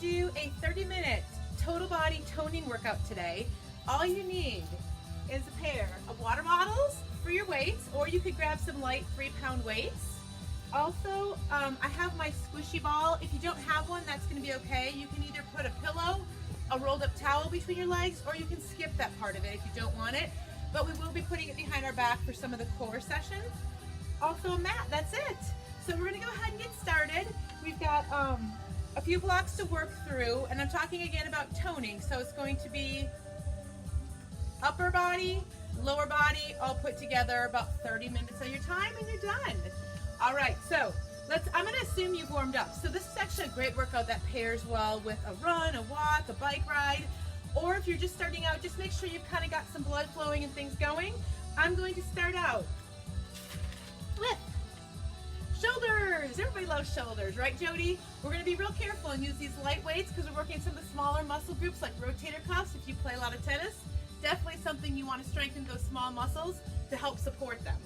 do a 30-minute total body toning workout today. All you need is a pair of water bottles for your weights, or you could grab some light 3-pound weights. Also, I have my squishy ball. If you don't have one, that's going to be okay. You can either put a pillow, a rolled up towel between your legs, or you can skip that part of it if you don't want it. But we will be putting it behind our back for some of the core sessions. Also a mat, that's it. So we're going to go ahead and get started. We've got a few blocks to work through, and I'm talking again about toning. So it's going to be upper body, lower body, all put together, about 30 minutes of your time, and you're done. All right, so I'm going to assume you've warmed up. So this is actually a great workout that pairs well with a run, a walk, a bike ride, or if you're just starting out, just make sure you've kind of got some blood flowing and things going. I'm going to start out with shoulders. Everybody loves shoulders, right, Jody? We're going to be real careful and use these light weights because we're working some of the smaller muscle groups like rotator cuffs. If you play a lot of tennis, definitely something you want to strengthen those small muscles to help support them.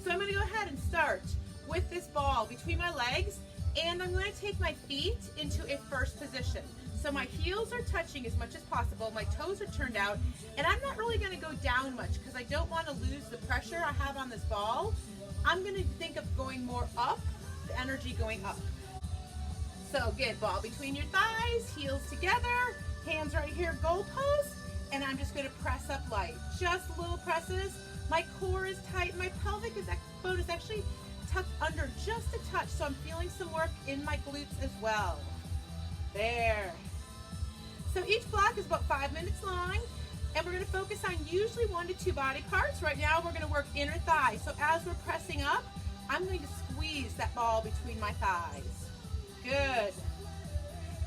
So I'm going to go ahead and start with this ball between my legs, and I'm going to take my feet into a first position. So my heels are touching as much as possible, my toes are turned out, and I'm not really going to go down much because I don't want to lose the pressure I have on this ball. I'm going to think of going more up, the energy going up. So good, ball between your thighs, heels together, hands right here, goalpost, and I'm just going to press up light. Just little presses. My core is tight, my pelvic bone is actually tucked under just a touch, so I'm feeling some work in my glutes as well. There. So each block is about 5 minutes long, and we're going to focus on usually 1 to 2 body parts. Right now we're going to work inner thigh. So as we're pressing up, I'm going to squeeze that ball between my thighs. Good.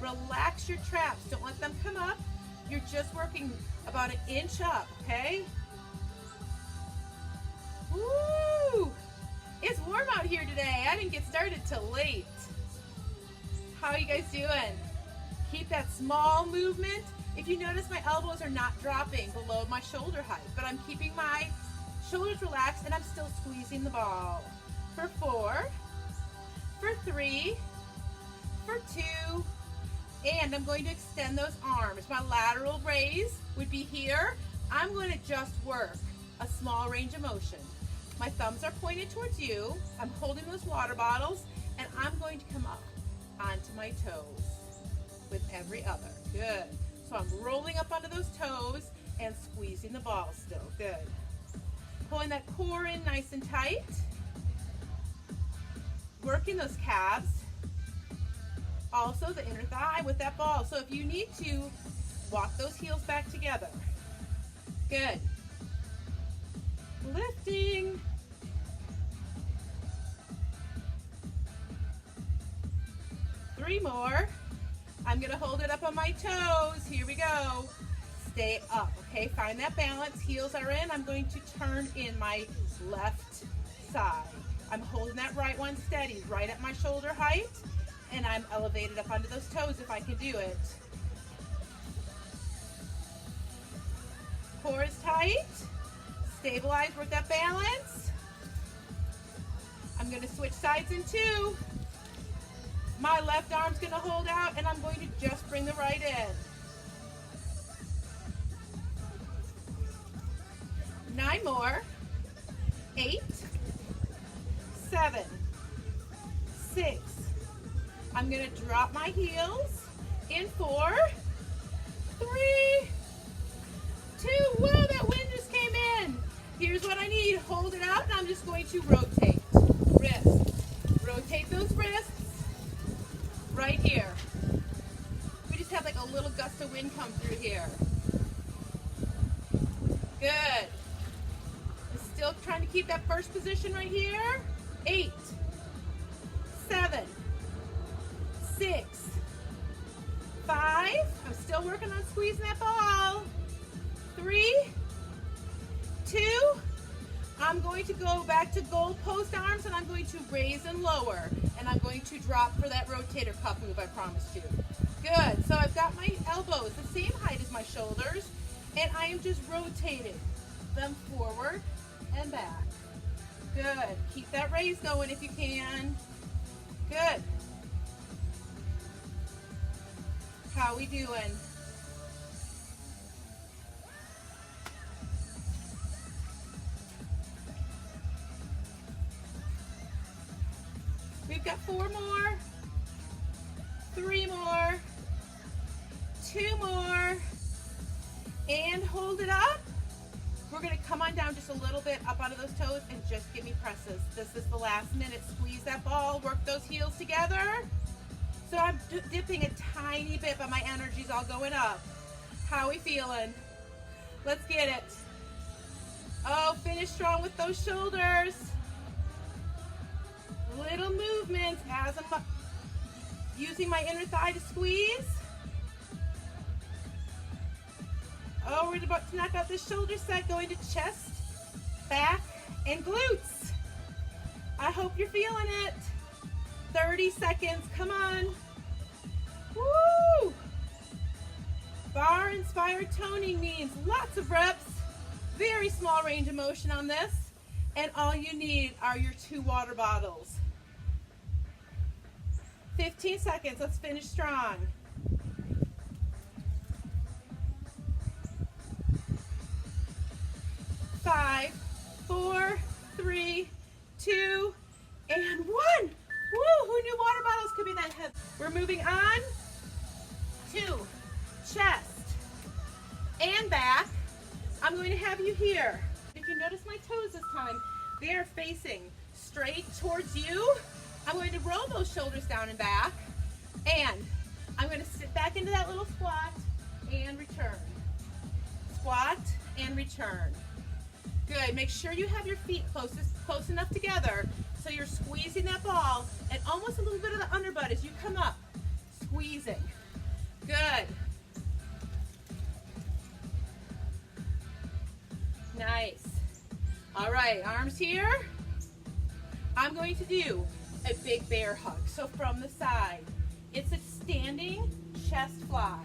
Relax your traps. Don't let them come up. You're just working about 1 inch up, okay? Woo! It's warm out here today. I didn't get started till late. How are you guys doing? Keep that small movement. If you notice, my elbows are not dropping below my shoulder height, but I'm keeping my shoulders relaxed and I'm still squeezing the ball. For 4, for 3, for 2, and I'm going to extend those arms. My lateral raise would be here. I'm going to just work a small range of motion. My thumbs are pointed towards you. I'm holding those water bottles, and I'm going to come up onto my toes with every other. Good. So I'm rolling up onto those toes and squeezing the ball still. Good. Pulling that core in nice and tight. Working those calves. Also the inner thigh with that ball. So if you need to, walk those heels back together. Good. Lifting. Three more. I'm going to hold it up on my toes. Here we go. Stay up, okay? Find that balance. Heels are in. I'm going to turn in my left side. I'm holding that right one steady, right at my shoulder height, and I'm elevated up onto those toes if I can do it. Core is tight. Stabilize, work that balance. I'm going to switch sides in 2. My left arm's going to hold out, and I'm going to just bring the right in. 9 more. 8, 7, 6. I'm going to drop my heels in 4, 3, 2. Whoa, that wind just came in. Here's what I need. Hold it out, and I'm just going to rotate. Wrist. Rotate those wrists. Right here. We just have like a little gust of wind come through here. Good. I'm still trying to keep that first position right here. 8, 7, 6, 5. I'm still working on squeezing that ball. 3, 2. I'm going to go back to goal post arms, and I'm going to raise and lower, and I'm going to drop for that rotator cuff move I promised you. Good. So I've got my elbows the same height as my shoulders, and I am just rotating them forward and back. Good. Keep that raise going if you can. Good. How we doing? We've got 4 more, 3 more, 2 more, and hold it up. We're gonna come on down just a little bit up onto those toes and just give me presses. This is the last minute. Squeeze that ball, work those heels together. So I'm dipping a tiny bit, but my energy's all going up. How are we feeling? Let's get it. Oh, finish strong with those shoulders. Little movements as I'm using my inner thigh to squeeze. Oh, we're about to knock out this shoulder set, going to chest, back, and glutes. I hope you're feeling it. 30 seconds, come on. Woo! Barre inspired toning means lots of reps, very small range of motion on this, and all you need are your 2 water bottles. 15 seconds, let's finish strong. 5, 4, 3, 2, and 1. Woo, who knew water bottles could be that heavy? We're moving on to chest and back. I'm going to have you here. If you notice my toes this time, they are facing straight towards you. I'm going to roll those shoulders down and back, and I'm going to sit back into that little squat and return. Squat and return. Good. Make sure you have your feet close enough together so you're squeezing that ball and almost a little bit of the underbutt as you come up. Squeezing. Good. Nice. All right, arms here. I'm going to do a big bear hug. So from the side, it's a standing chest fly.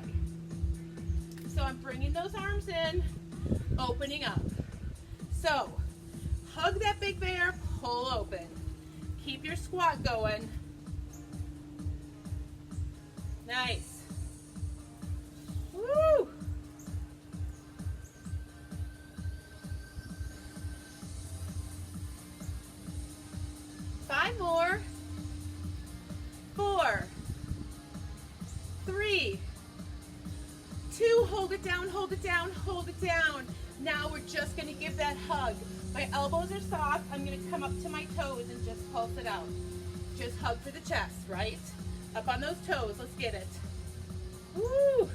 So I'm bringing those arms in, opening up. So, hug that big bear, pull open. Keep your squat going. Nice. Woo! Five more. 4, 3, 2, hold it down, hold it down, hold it down. Now we're just going to give that hug. My elbows are soft. I'm going to come up to my toes and just pulse it out. Just hug for the chest, right? Up on those toes. Let's get it. Woo!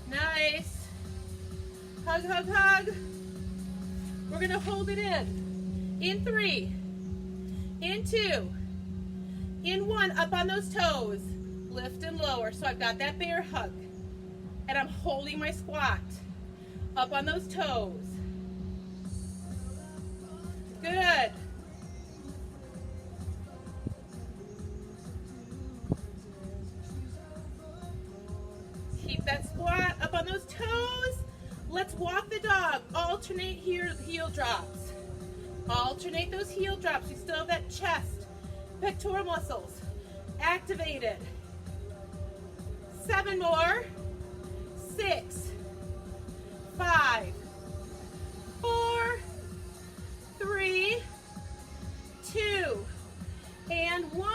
Nice. Hug, hug, hug. We're going to hold it in 3, in 2, in 1. Up on those toes. Lift and lower. So I've got that bear hug. And I'm holding my squat. Up on those toes. Good. Keep that squat up on those toes. Let's walk the dog. Alternate heel drops. Alternate those heel drops. You still have that chest, pectoral muscles activated. 7 more. 6, 5, 4, 3, 2, and 1.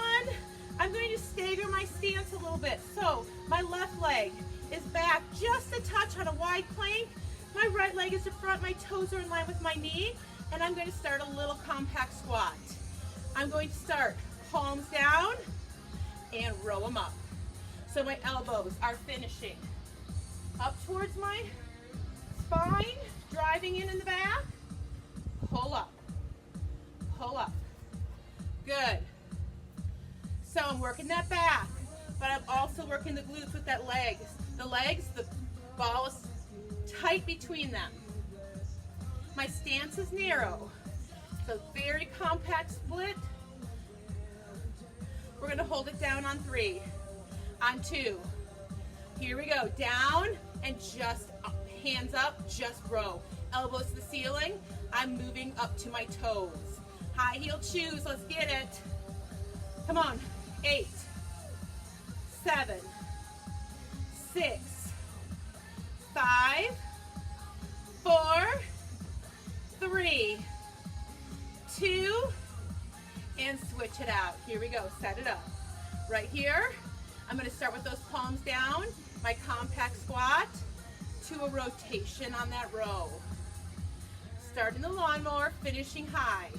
I'm going to stagger my stance a little bit. So my left leg is back just a touch on a wide plank. My right leg is to front. My toes are in line with my knee. And I'm going to start a little compact squat. I'm going to start palms down and row them up. So my elbows are finishing up towards my spine, driving in the back. Pull up. Pull up. Good. So I'm working that back, but I'm also working the glutes with that leg. The legs, the ball is tight between them. My stance is narrow. So very compact split. We're going to hold it down on 3, on 2. Here we go. Down and just up. Hands up, just row. Elbows to the ceiling. I'm moving up to my toes. High heel shoes. Let's get it. Come on. 8, 7, 6, 5, 4, 3, 2, and switch it out. Here we go, set it up. Right here, I'm gonna start with those palms down, my compact squat, to a rotation on that row. Starting the lawnmower, finishing high.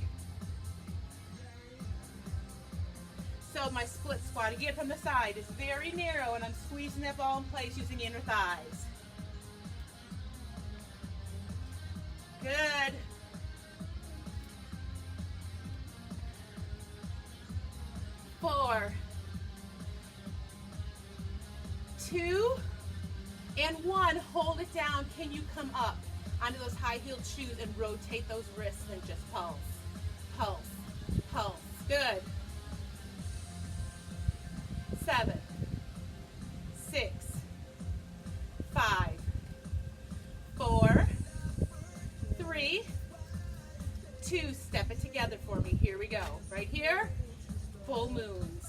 So my split squat, again from the side, is very narrow and I'm squeezing that ball in place using the inner thighs. Good. Four, 2, and 1. Hold it down. Can you come up onto those high-heeled shoes and rotate those wrists and just pulse, pulse, pulse. Good. 7, 6, 5, 4, 3, 2. Step it together for me. Here we go. Right here, full moons.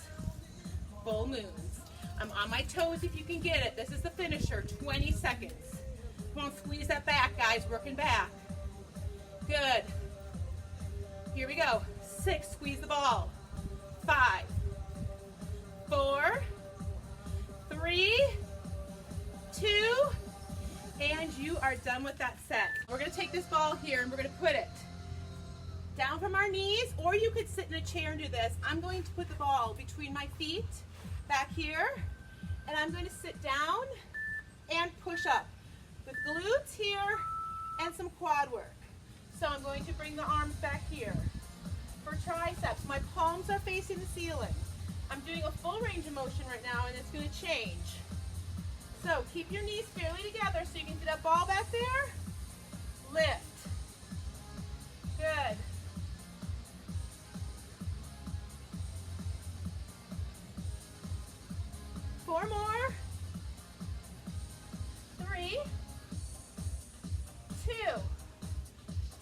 Full moons. I'm on my toes if you can get it. This is the finisher, 20 seconds. Come on, squeeze that back, guys, working back. Good. Here we go. 6, squeeze the ball. 5, 4, 3, 2, and you are done with that set. We're gonna take this ball here and we're gonna put it down from our knees, or you could sit in a chair and do this. I'm going to put the ball between my feet back here, and I'm going to sit down and push up with glutes here and some quad work. So I'm going to bring the arms back here. For triceps, my palms are facing the ceiling. I'm doing a full range of motion right now, and it's going to change. So keep your knees fairly together so you can get that ball back there. Lift. Good. Four more. 3, 2.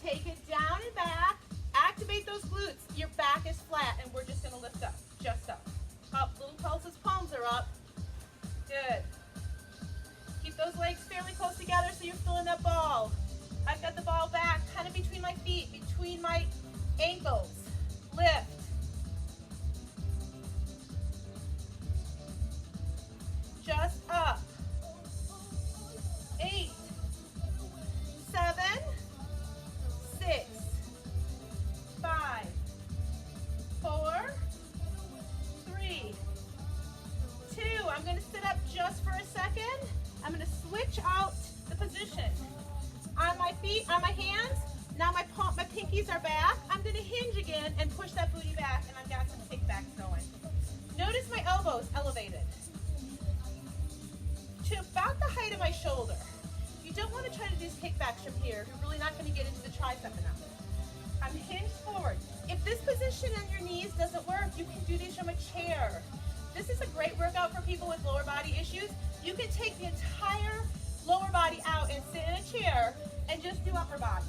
Take it down and back. Activate those glutes. Your back is flat, and we're just going to lift up. Just up. Up. Little pulses. Palms are up. Good. Keep those legs fairly close together so you're filling that ball. I've got the ball back, kind of between my feet, between my ankles. Lift. Just up. 8, 7, 6, 5, 4, 3, 2. I'm going to sit up just for a second. I'm going to switch out the position. On my feet, on my hands, now my pinkies are back. I'm going to hinge again and push that booty back, and I've got some kickbacks going. Notice my elbows elevated to about the height of my shoulder. You don't want to try to do kickbacks from here. You're really not going to get into the tricep enough. I'm hinged forward. If this position on your knees doesn't work, you can do these from a chair. This is a great workout for people with lower body issues. You can take the entire lower body out and sit in a chair and just do upper body.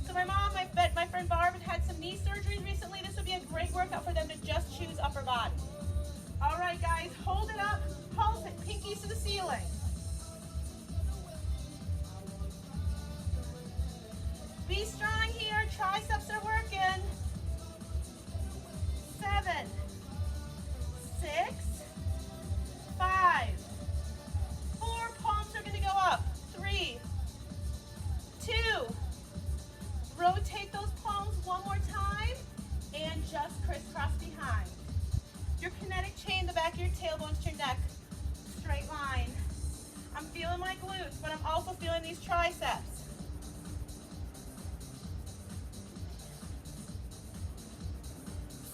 So my mom, my friend Barre had some knee surgeries recently. This would be a great workout for them to just choose upper body. All right, guys, hold it up, pulse it, pinkies to the ceiling. Be strong here, triceps are working. 7, 6, 5, 4, palms are gonna go up. 3, 2, rotate those palms one more time, and just crisscross behind. Your kinetic chain, the back of your tailbones to your neck, straight line. I'm feeling my glutes, but I'm also feeling these triceps.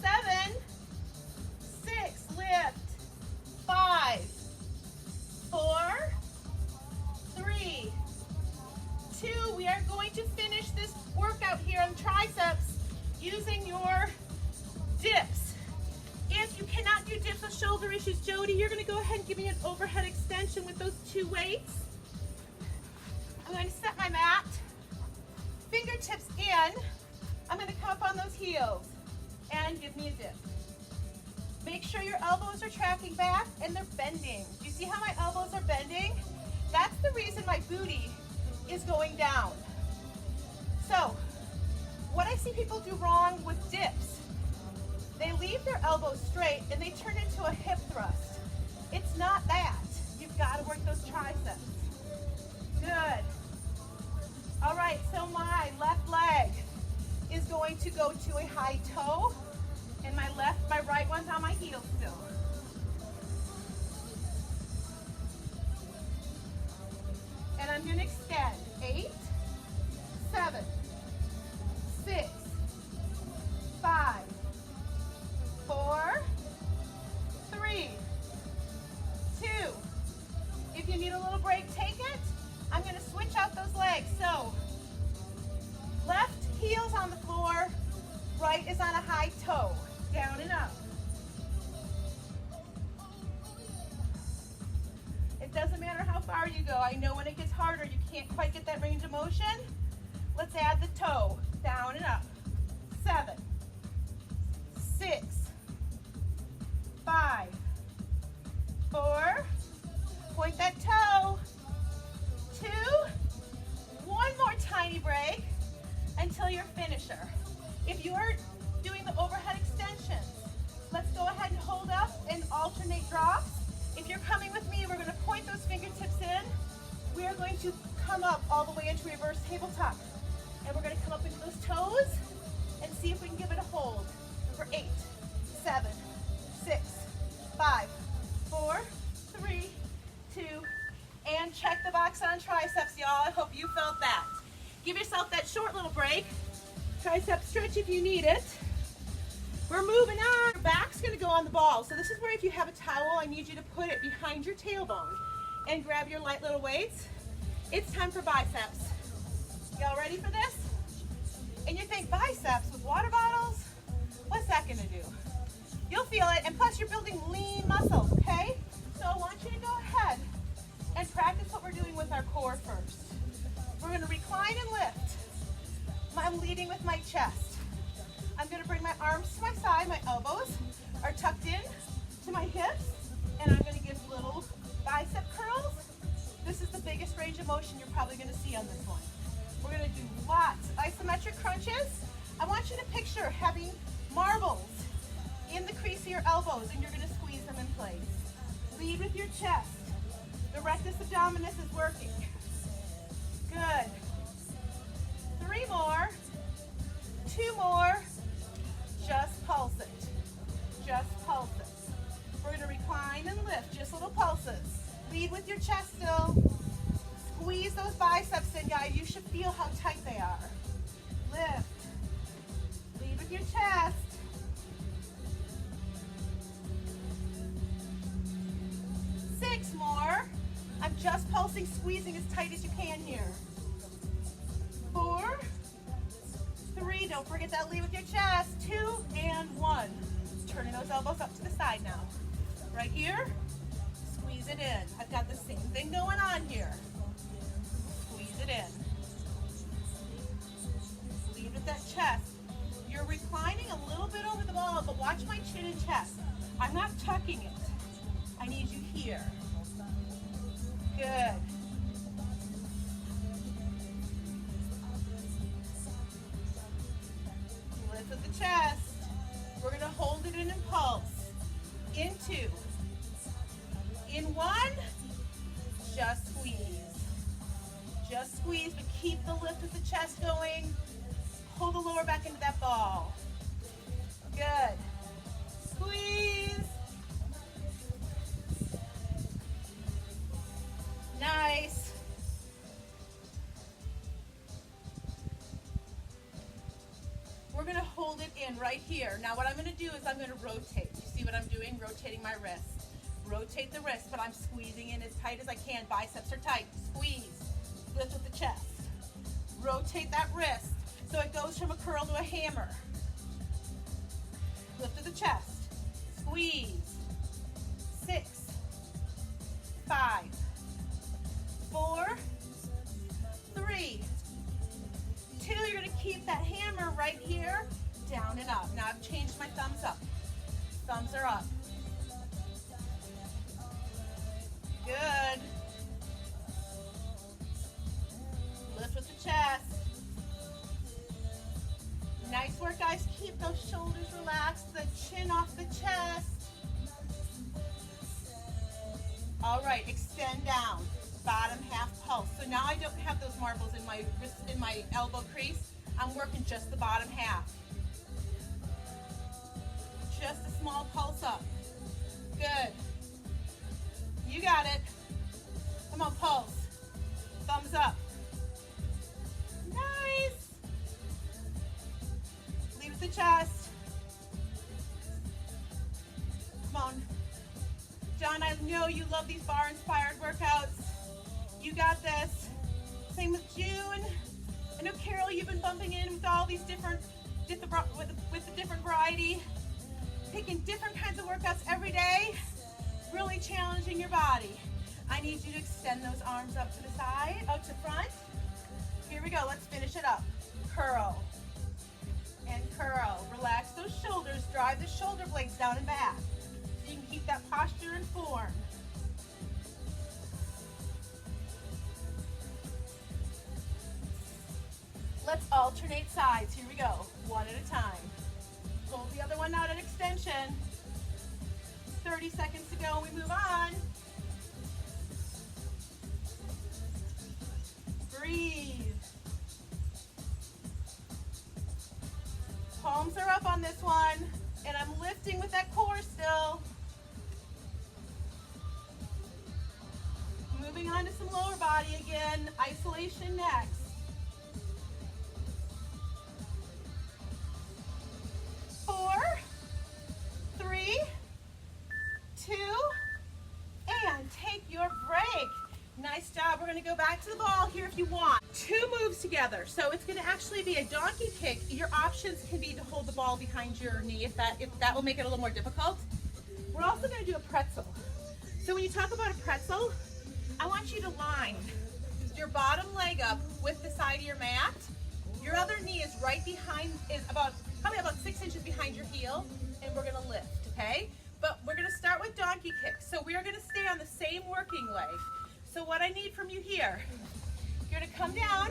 7, 6, lift. 5, 4, 3, 2. We are going to finish this workout here on triceps using your dips. If you cannot do dips with shoulder issues, Jody, you're going to go ahead and give me an overhead extension with those 2 weights. I'm going to set my mat, fingertips in. I'm going to come up on those heels and give me a dip. Make sure your elbows are tracking back and they're bending. Do you see how my elbows are bending? That's the reason my booty is going down. So, what I see people do wrong with dips, they leave their elbows straight and they turn into a hip thrust. It's not that. You've got to work those triceps. Good. All right, so my left leg is going to go to a high toe, and my right one's on my heels still. And I'm going to extend 8, 7, 6, 5, 4, 3, 2. If you need a little break, take it. I'm going to switch out those legs. So, left heel's on the floor, right is on a high toe. Down and up. It doesn't matter how far you go. I know when it gets harder, you can't quite get that range of motion. Let's add the toe. Down and up. 7, 6, 5, 4. Point that toe. 2. One more tiny break until your finisher. If you are doing the overhead extensions, let's go ahead and hold up and alternate drops. If you're coming with me, we're going to point those fingertips in. We are going to come up all the way into reverse tabletop. And we're going to come up into those toes and see if we can give it a hold for 8, 7, 6, 5, 4, 3, 2, and check the box on triceps, y'all. I hope you felt that. Give yourself that short little break. Tricep stretch if you need it. We're moving on. Your back's going to go on the ball. So this is where if you have a towel, I need you to put it behind your tailbone and grab your light little weights. It's time for biceps. Y'all ready for this? And you think biceps with water bottles? What's that going to do? You'll feel it, and plus you're building lean muscles, okay? So I want you to go ahead and practice what we're doing with our core first. We're going to recline and lift. I'm leading with my chest. I'm going to bring my arms to my side. My elbows are tucked in to my hips, and I'm going to give little bicep curls. This is the biggest range of motion you're probably going to see on this one. We're going to do lots of isometric crunches. I want you to picture having marbles in the crease of your elbows, and you're going to squeeze them in place. Lead with your chest. The rectus abdominis is working. Good. 3 more. 2 more. Just pulse it. Just pulse it. We're going to recline and lift. Just little pulses. Lead with your chest still. Squeeze those biceps in, guys. You should feel how tight they are. Lift. Lead with your chest. 6 more. I'm just pulsing, squeezing as tight as you can here. 4, 3, don't forget that lead with your chest. 2 and 1. Turning those elbows up to the side now. Right here, squeeze it in. I've got the same thing going on here. Squeeze it in. Lead with that chest. You're reclining a little bit over the ball, but watch my chin and chest. I'm not tucking it. I need you here. Good. Lift with the chest. We're going to hold it in and pulse. In 2. In 1. Just squeeze. Just squeeze, but keep the lift with the chest going. Pull the lower back into that ball. Good. Squeeze. Nice. We're going to hold it in right here. Now what I'm going to do is I'm going to rotate. You see what I'm doing? Rotating my wrist. Rotate the wrist, but I'm squeezing in as tight as I can. Biceps are tight. Squeeze. Lift with the chest. Rotate that wrist so it goes from a curl to a hammer. Lift with the chest. Squeeze. 6, 5, 4, 3, 2. You're going to keep that hammer right here, down and up. Now I've changed my thumbs up. Thumbs are up. All right, extend down, bottom half pulse. So now I don't have those marbles in my wrist, in my elbow crease. I'm working just the bottom half. Just a small pulse up. Good. You got it. Come on, pulse. Thumbs up. Nice. Lead with the chest. Come on. John, I know you love these bar-inspired workouts. You got this. Same with June. I know, Carol, you've been bumping in with all these different, with the different variety. Picking different kinds of workouts every day. Really challenging your body. I need you to extend those arms up to the side, out to front. Here we go, let's finish it up. Curl and curl. Relax those shoulders, drive the shoulder blades down and back. So you can keep that posture and form. Let's alternate sides, here we go, one at a time. Hold the other one out at extension. 30 seconds to go, we move on. Breathe. Palms are up on this one, and I'm lifting with that core still. Moving on to some lower body again, isolation next. 4, 3, 2, and take your break. Nice job. We're going to go back to the ball here if you want. 2 moves together. So it's going to actually be a donkey kick. Your options can be to hold the ball behind your knee if that will make it a little more difficult. We're also going to do a pretzel. So when you talk about a pretzel, I want you to line your bottom leg up with the side of your mat. Your other knee is right behind, probably about 6 inches behind your heel, and we're going to lift, okay? But we're going to start with donkey kicks. So we are going to stay on the same working leg. So what I need from you here, you're going to come down,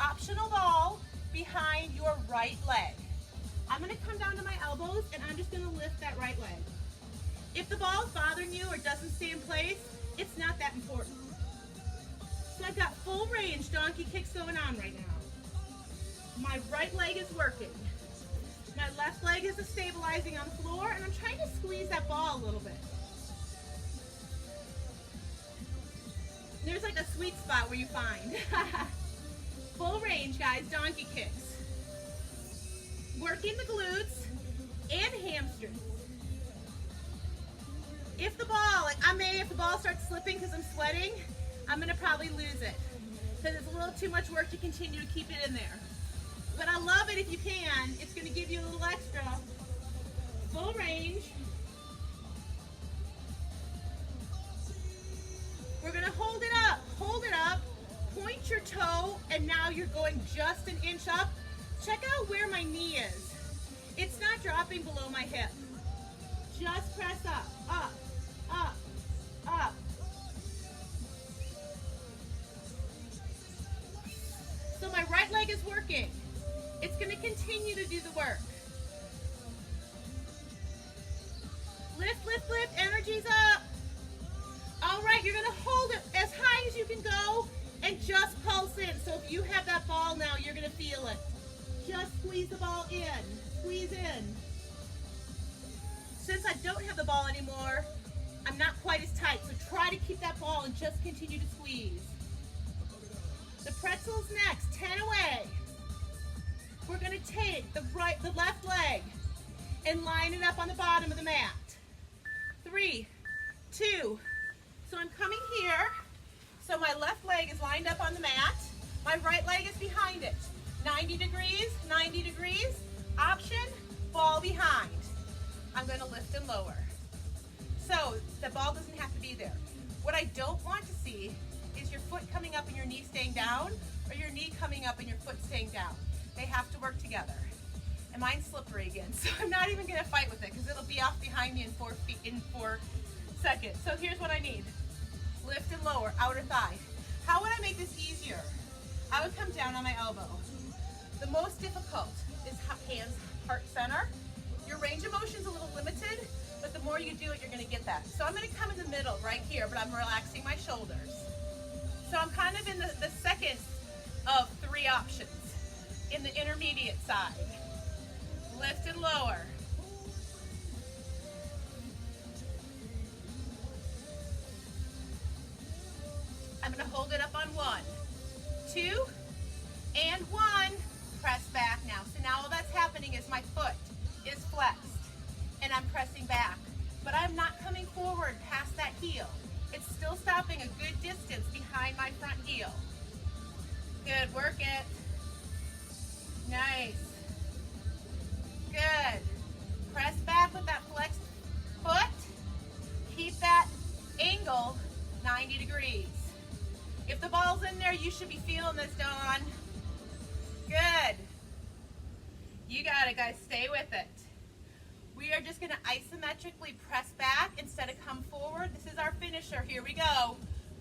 optional ball behind your right leg. I'm going to come down to my elbows, and I'm just going to lift that right leg. If the ball is bothering you or doesn't stay in place, it's not that important. So I've got full range donkey kicks going on right now. My right leg is working. My left leg is stabilizing on the floor, and I'm trying to squeeze that ball a little bit. There's like a sweet spot where you find. Full range, guys, donkey kicks. Working the glutes and hamstrings. If the ball, if the ball starts slipping because I'm sweating, I'm gonna probably lose it because it's a little too much work to continue to keep it in there. But I love it if you can. It's gonna give you a little extra. Full range. We're gonna hold it up, point your toe, and now you're going just an inch up. Check out where my knee is. It's not dropping below my hip. Just press up, up, up, up. So my right leg is working. It's gonna continue to do the work. Lift, lift, lift, energy's up. All right, you're gonna hold it as high as you can go and just pulse in. So if you have that ball now, you're gonna feel it. Just squeeze the ball in, squeeze in. Since I don't have the ball anymore, I'm not quite as tight. So try to keep that ball and just continue to squeeze. The pretzel's next, 10 away. We're gonna take the left leg and line it up on the bottom of the mat. 3, 2, so I'm coming here. So my left leg is lined up on the mat. My right leg is behind it. 90 degrees, 90 degrees. Option, ball behind. I'm gonna lift and lower. So the ball doesn't have to be there. What I don't want to see is your foot coming up and your knee staying down, or your knee coming up and your foot staying down. They have to work together. And mine's slippery again, so I'm not even gonna fight with it because it'll be off behind me in 4 seconds. So here's what I need. Lift and lower, outer thigh. How would I make this easier? I would come down on my elbow. The most difficult is hands, heart center. Your range of motion is a little limited, but the more you do it, you're gonna get that. So I'm gonna come in the middle right here, but I'm relaxing my shoulders. So I'm kind of in the second of 3 options in the intermediate side. Lift and lower. I'm going to hold it up on 1, 2, and 1. Press back now. So now all that's happening is my foot is flexed and I'm pressing back, but I'm not coming forward past that heel. It's still stopping a good distance behind my front heel. Good, work it. Nice. Good. Press back with that flexed foot. Keep that angle 90 degrees. If the ball's in there, you should be feeling this, Dawn. Good. You got it, guys. Stay with it. We are just going to isometrically press back instead of come forward. This is our finisher. Here we go.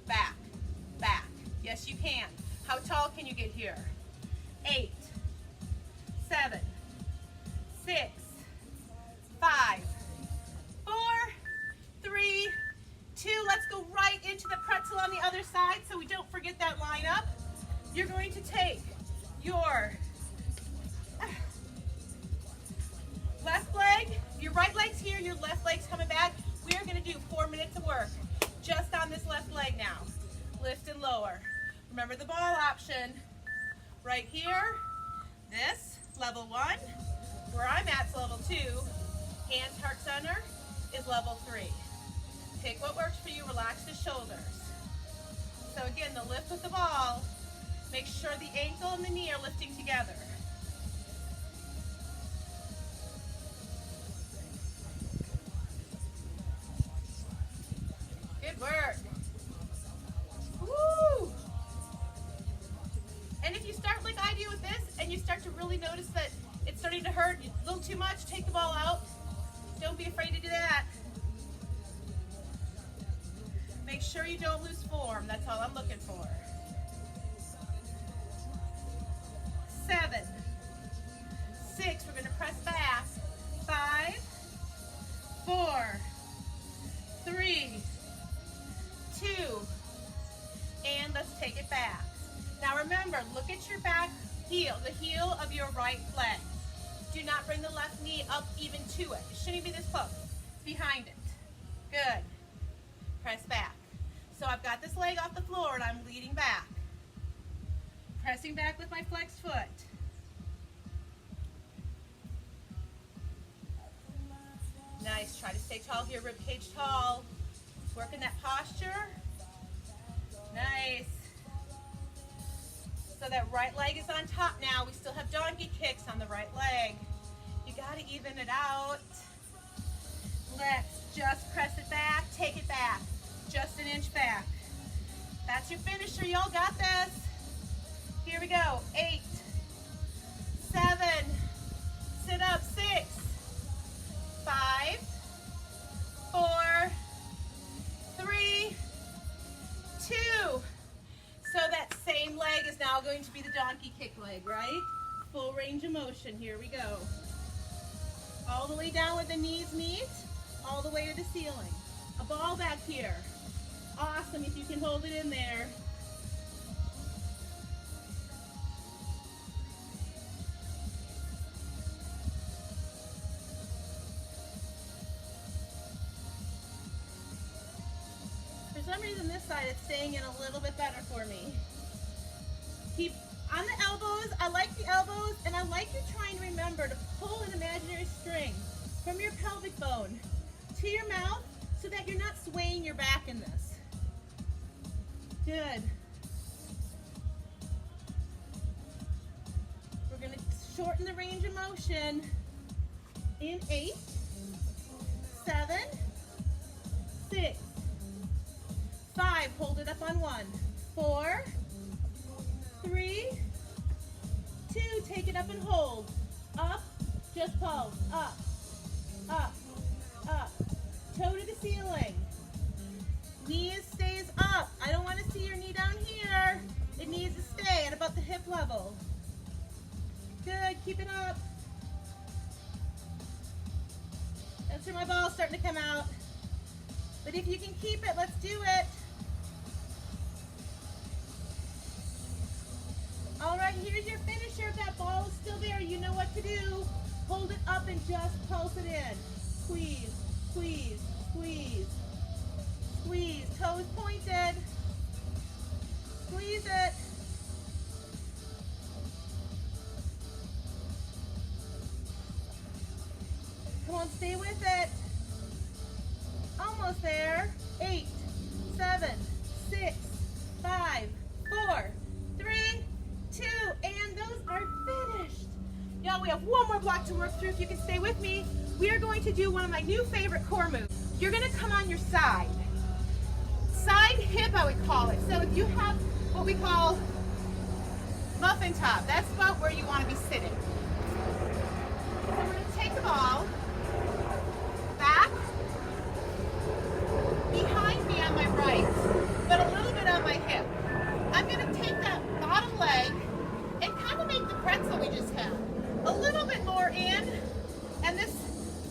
Back, back. Yes, you can. How tall can you get here? 8, 7, 6, 5, 4, 3, 2. Let's go right into the pretzel on the other side so we don't forget that line up. You're going to take your left leg, your right leg's here, your left leg's coming back. We are going to do 4 minutes of work just on this left leg now. Lift and lower. Remember the ball option right here. This, level 1. Where I'm at's level 2. Hands, heart center is level 3. Pick what works for you. Relax the shoulders. So again, the lift with the ball. Make sure the ankle and the knee are lifting together. Good work. Woo! And if you start like I do with this and you start to really notice that it's starting to hurt a little too much, take the ball out. Don't be afraid to do that. Make sure you don't lose form. That's all I'm looking for. 7, 6. We're going to press back. 5, 4, 3, 2, and let's take it back. Now remember, look at your back heel, the heel of your right leg. Do not bring the left knee up even to it. It shouldn't be this close. Behind it. Good. Press back. So I've got this leg off the floor and I'm leading back. Pressing back with my flexed foot. Nice. Try to stay tall here, rib cage tall. Working that posture. Nice. So that right leg is on top now. We still have donkey kicks on the right leg. You got to even it out. Let's just press it back. Take it back. Just an inch back. That's your finisher. Y'all got this. Here we go. 8, 7, sit up. 6, 5, 4, 3, 2. So that same leg is now going to be the donkey kick leg, right? Full range of motion. Here we go. All the way down where the knees meet, all the way to the ceiling. A ball back here. Awesome if you can hold it in there. For some reason this side it's staying in a little bit better for me. Keep on the elbows. I like the elbows, and I like you trying to remember to pull an imaginary string from your pelvic bone to your mouth so that you're not swaying your back in this. Good. We're going to shorten the range of motion in 8, 7, 6, 5. Hold it up on 1, 4, 3, 2. Take it up and hold. Up, just pulse. Up, up, up. Toe to the ceiling. Knee stays up. I don't want to see your knee down here. It needs to stay at about the hip level. Good, keep it up. That's where my ball's starting to come out. But if you can keep it, let's do it. All right, here's your finisher. If that ball is still there, you know what to do. Hold it up and just pulse it in. Squeeze, squeeze, squeeze, squeeze. Toes pointed. Squeeze it. Come on, stay with it. Almost there. 8, 7, 6, 5, 4, 3, 2, and those are finished. Y'all, we have one more block to work through. If you can stay with me, we are going to do one of my new favorite core moves. You're going to come on your side. Side hip, I would call it. So if you have what we call muffin top, that's about where you want to be sitting. So we're going to take the ball back, behind me on my right, but a little bit on my hip. I'm going to take that bottom leg and kind of make the pretzel we just had. A little bit more in, and this,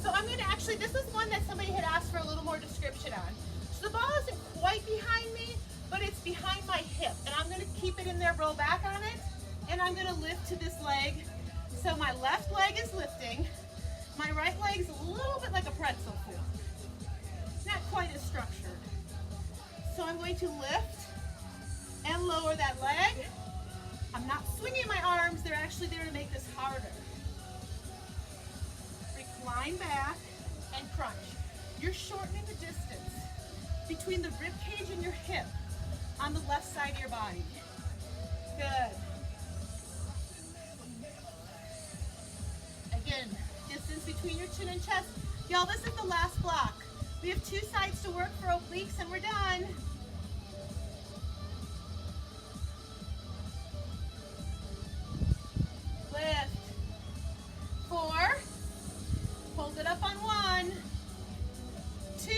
so I'm going to actually, this is one that somebody had asked for a little more description on. So the ball isn't quite behind me, but it's behind my hip, and I'm going to keep it in there, roll back on it, and I'm going to lift to this leg. So my left leg is lifting, my right leg's a little bit like a pretzel form. Not quite as structured. So I'm going to lift and lower that leg. I'm not swinging my arms, they're actually there to make this harder. Recline back and crunch. You're shortening the distance between the rib cage and your hip on the left side of your body. Good. Again, distance between your chin and chest. Y'all, this is the last block. We have 2 sides to work for obliques and we're done. Lift. 4. Hold it up on 1. 2.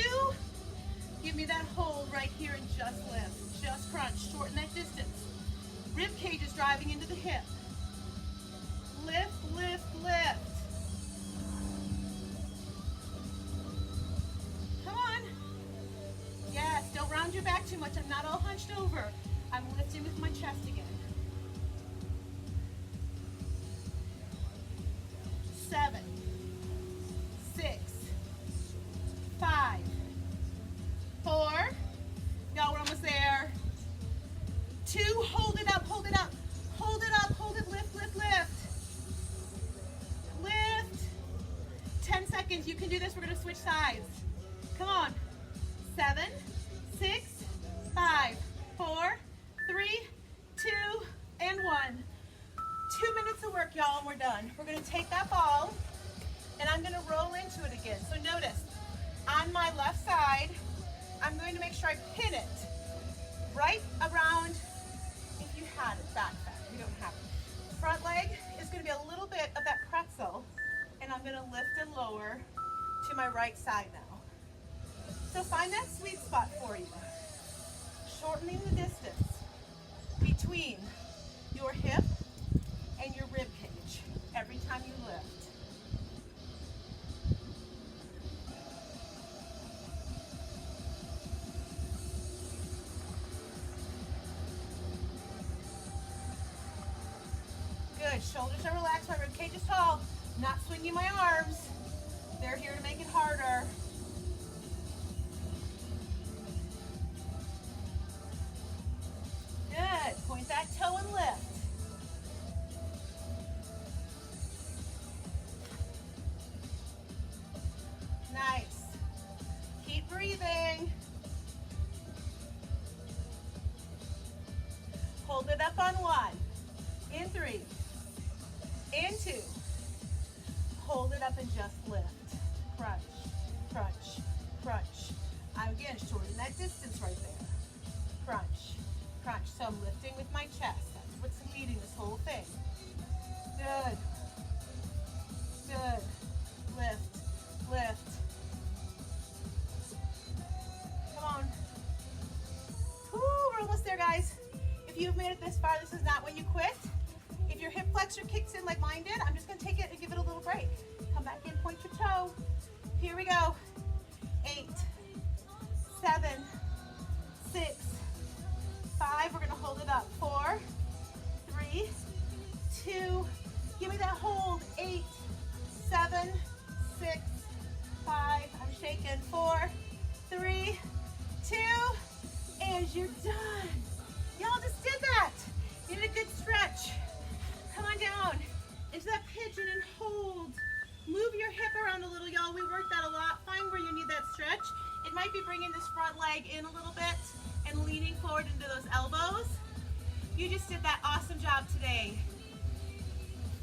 Give me that hold right here and just lift. Just crunch. Shorten that distance. Rib cage is driving into the hip. Lift, lift, lift. Come on. Yes, don't round your back too much. I'm not all hunched over. I'm lifting with my chest again. 7, 6, 5, 4. Y'all, we're almost there. 2, hold it up, hold it up. Hold it up, hold it, lift, lift, lift. Lift. 10 seconds, you can do this. We're gonna switch sides. Come on. 7, 6, 5, 4, 3, 2, and 1. 2 minutes of work, y'all, and we're done. We're gonna take that ball, and I'm gonna roll into it again. So notice, on my left side, I'm going to make sure I pin it right around, if you had it, back. You don't have it. Front leg is gonna be a little bit of that pretzel, and I'm gonna lift and lower to my right side now. So find that sweet spot for you. Shortening the distance between your hip and your rib cage every time you lift. Good. Shoulders are relaxed. My rib cage is tall. Not swinging my arms. They're here to make it harder. Good. Point that toe and lift. Nice. Keep breathing. Hold it up on 1. In 3. In 2. Hold it up and just lift. Crunch, crunch, crunch. Again, shorten that distance right there. Crunch, crunch. So I'm lifting with my chest. That's what's leading this whole thing. Good. Good. Lift, lift. Come on. Woo, we're almost there, guys. If you've made it this far, this is not when you quit. If your hip flexor kicks in like mine did, I'm just gonna take it and give it a little break. Come back in, point your toe. Here we go. 8, forward into those elbows. You just did that awesome job today.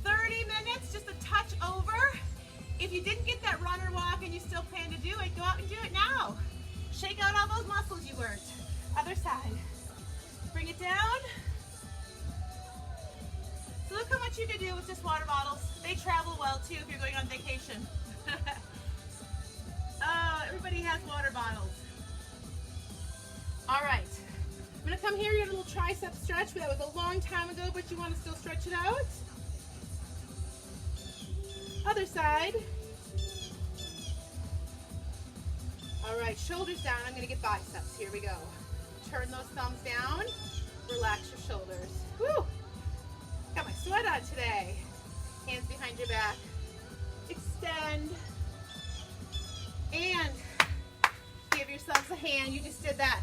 30 minutes, just a touch over. If you didn't get that runner walk and you still plan to do it, go out and do it now. Shake out all those muscles you worked. Other side. Bring it down. So look how much you can do with just water bottles. They travel well too if you're going on vacation. Oh, everybody has water bottles. All right. I'm gonna come here, your little tricep stretch. That was a long time ago, but you want to still stretch it out. Other side. All right, shoulders down. I'm gonna get biceps. Here we go. Turn those thumbs down. Relax your shoulders. Woo! Got my sweat on today. Hands behind your back. Extend. And give yourselves a hand. You just did that.